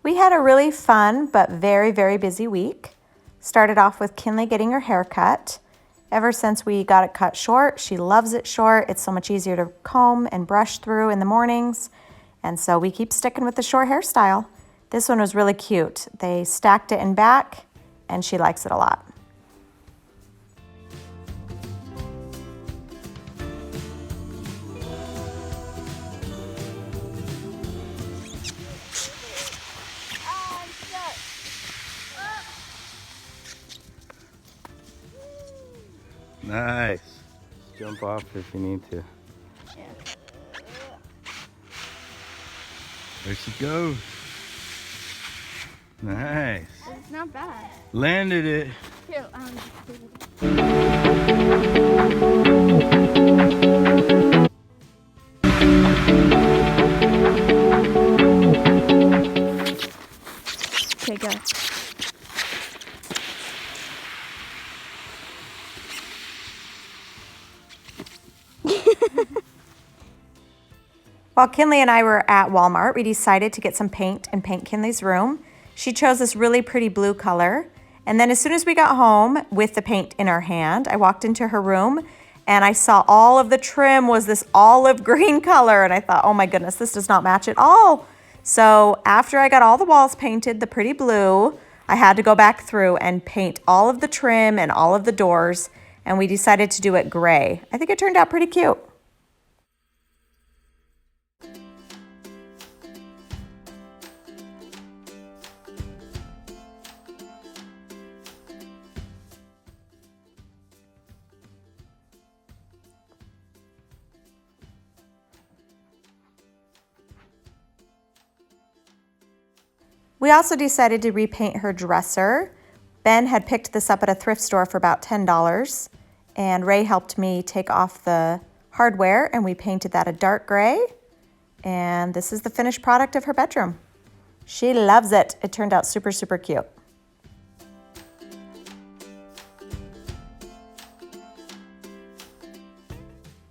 We had a really fun but very, very busy week. Started off with Kynlee getting her hair cut. Ever since we got it cut short, she loves it short. It's so much easier to comb and brush through in the mornings. And so we keep sticking with the short hairstyle. This one was really cute. They stacked it in back and she likes it a lot. Nice. Jump off if you need to. There she goes. Nice. It's not bad. Landed it. Here, okay, go. While Kynlee and I were at Walmart, we decided to get some paint and paint Kynlee's room. She chose this really pretty blue color. And then as soon as we got home with the paint in our hand, I walked into her room and I saw all of the trim was this olive green color. And I thought, oh my goodness, this does not match at all. So after I got all the walls painted the pretty blue, I had to go back through and paint all of the trim and all of the doors. And we decided to do it gray. I think it turned out pretty cute. We also decided to repaint her dresser. Ben had picked this up at a thrift store for about $10, and Ray helped me take off the hardware, and we painted that a dark gray. And this is the finished product of her bedroom. She loves it. It turned out super, super cute.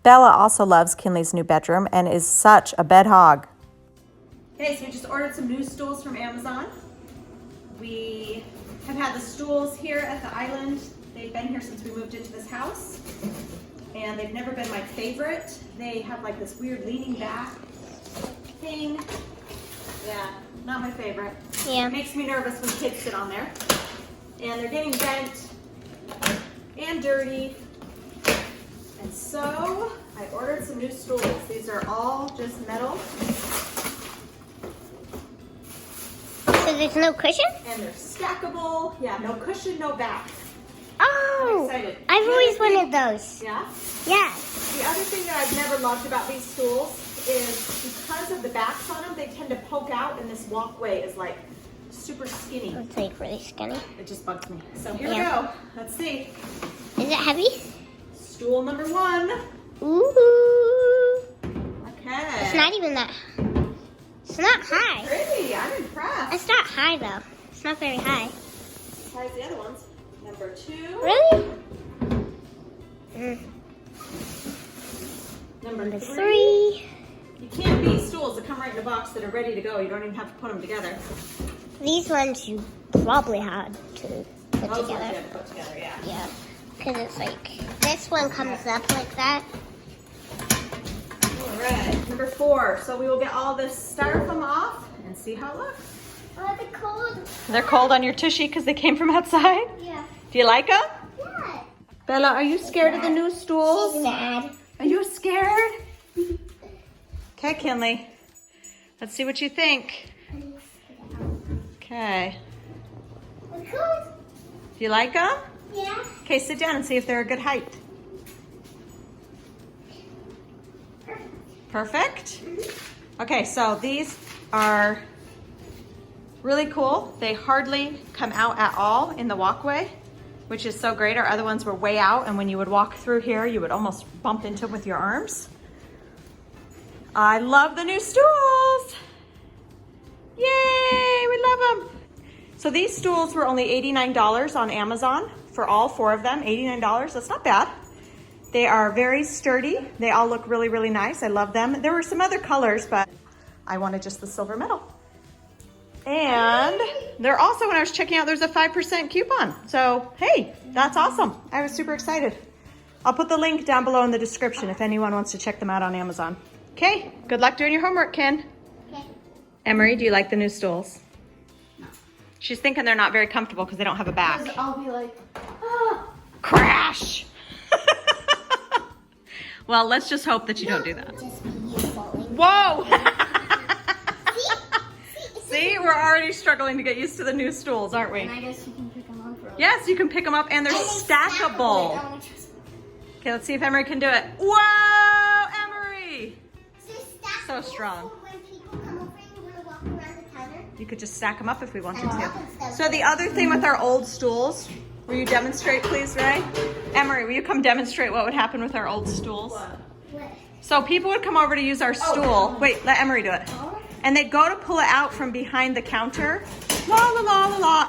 Bella also loves Kynlee's new bedroom and is such a bed hog. Okay, so we just ordered some new stools from Amazon. We have had the stools here at the island. They've been here since we moved into this house, and they've never been my favorite. They have like this weird leaning back thing. Yeah, not my favorite. Yeah. It makes me nervous when kids sit on there. And they're getting bent and dirty. And so I ordered some new stools. These are all just metal. So there's no cushion? And they're stackable. Yeah, no cushion, no back. Oh, I'm excited. I've always wanted those. Yeah? Yeah. The other thing that I've never loved about these stools is because of the backs on them, they tend to poke out, and this walkway is like super skinny. It's like really skinny. It just bugs me. So here we go. Let's see. Is it heavy? Stool number 1. Ooh. Okay. It's not even that. It's not high. Pretty. I'm impressed. It's not high though. It's not very high. As high as the other ones. Number 2. Really? Number 3. You can't beat stools that come right in a box that are ready to go. You don't even have to put them together. These ones you probably had to put Those ones you together. have to put together, yeah. Yeah. Because it's like, this one comes up like that. All right, number 4. So we will get all this styrofoam off and see how it looks. Oh, they're cold. They're cold on your tushy because they came from outside? Yeah. Do you like them? Yeah. Bella, are you scared of the new stools? She's mad. Are you scared? Okay, Kynlee. Let's see what you think. Okay. They're cold. Do you like them? Yeah. Okay, sit down and see if they're a good height. Perfect? Okay, so these are really cool. They hardly come out at all in the walkway. which is so great. Our other ones were way out, and when you would walk through here, you would almost bump into them with your arms. I love the new stools. Yay, we love them. So these stools were only $89 on Amazon for all 4 of them, $89, that's not bad. They are very sturdy. They all look really, really nice. I love them. There were some other colors, but I wanted just the silver metal. And they're also, when I was checking out, there's a 5% coupon. So, hey, that's awesome. I was super excited. I'll put the link down below in the description if anyone wants to check them out on Amazon. Okay, good luck doing your homework, Ken. Okay. Emery, do you like the new stools? No. She's thinking they're not very comfortable because they don't have a back. I'll be like, ah. Crash! Well, let's just hope that you don't do that. Just be you falling. Whoa! See, we're already struggling to get used to the new stools, aren't we? And I guess you can pick them up. Yes, you can pick them up and they're stackable. Okay, let's see if Emery can do it. Whoa, Emery! So strong. When people come over and you want to walk around the counter. You could just stack them up if we wanted to. So the other thing with our old stools, will you demonstrate, please, Ray? Emery, will you come demonstrate what would happen with our old stools? What? So people would come over to use our stool. Wait, let Emery do it. And they'd go to pull it out from behind the counter. La la la la la.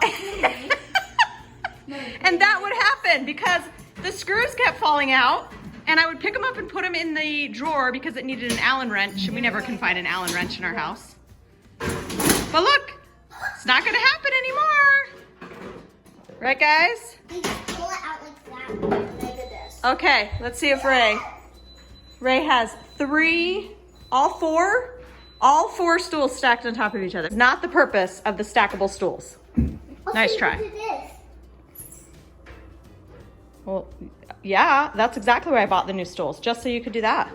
And that would happen because the screws kept falling out. And I would pick them up and put them in the drawer because it needed an Allen wrench. And we never can find an Allen wrench in our house. But look, it's not gonna happen anymore. Right, guys? You just pull it out like that. Like this. Okay, let's see if Ray has 3, all four stools stacked on top of each other. It's not the purpose of the stackable stools. Nice try. Well, yeah, that's exactly why I bought the new stools, just so you could do that.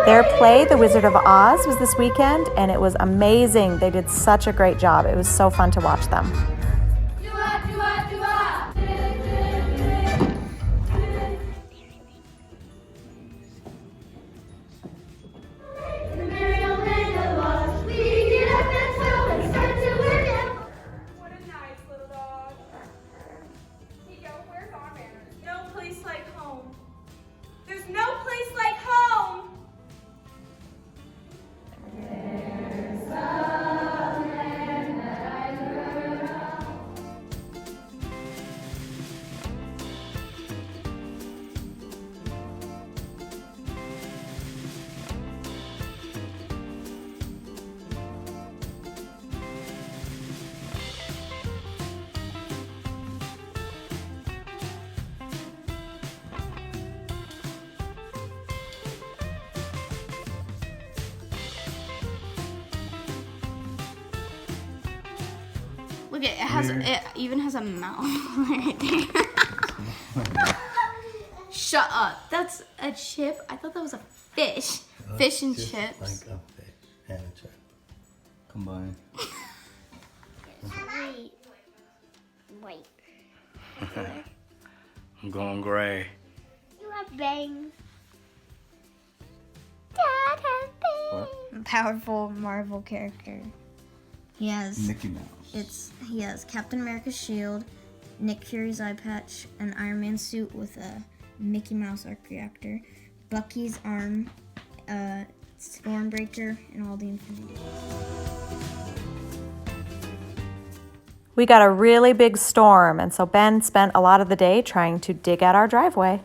Their play, The Wizard of Oz, was this weekend, and it was amazing. They did such a great job. It was so fun to watch them. Look, it even has a mouth right there. Shut up. That's a chip. I thought that was a fish. Fish and Just chips. like a fish and a chip. Combined. Wait. I'm going gray. You have bangs. Dad has bangs. What? Powerful Marvel character. He has Mickey Mouse. He has Captain America's shield, Nick Fury's eye patch, an Iron Man suit with a Mickey Mouse arc reactor, Bucky's arm, Stormbreaker, and all the Infinity. We got a really big storm, and so Ben spent a lot of the day trying to dig out our driveway.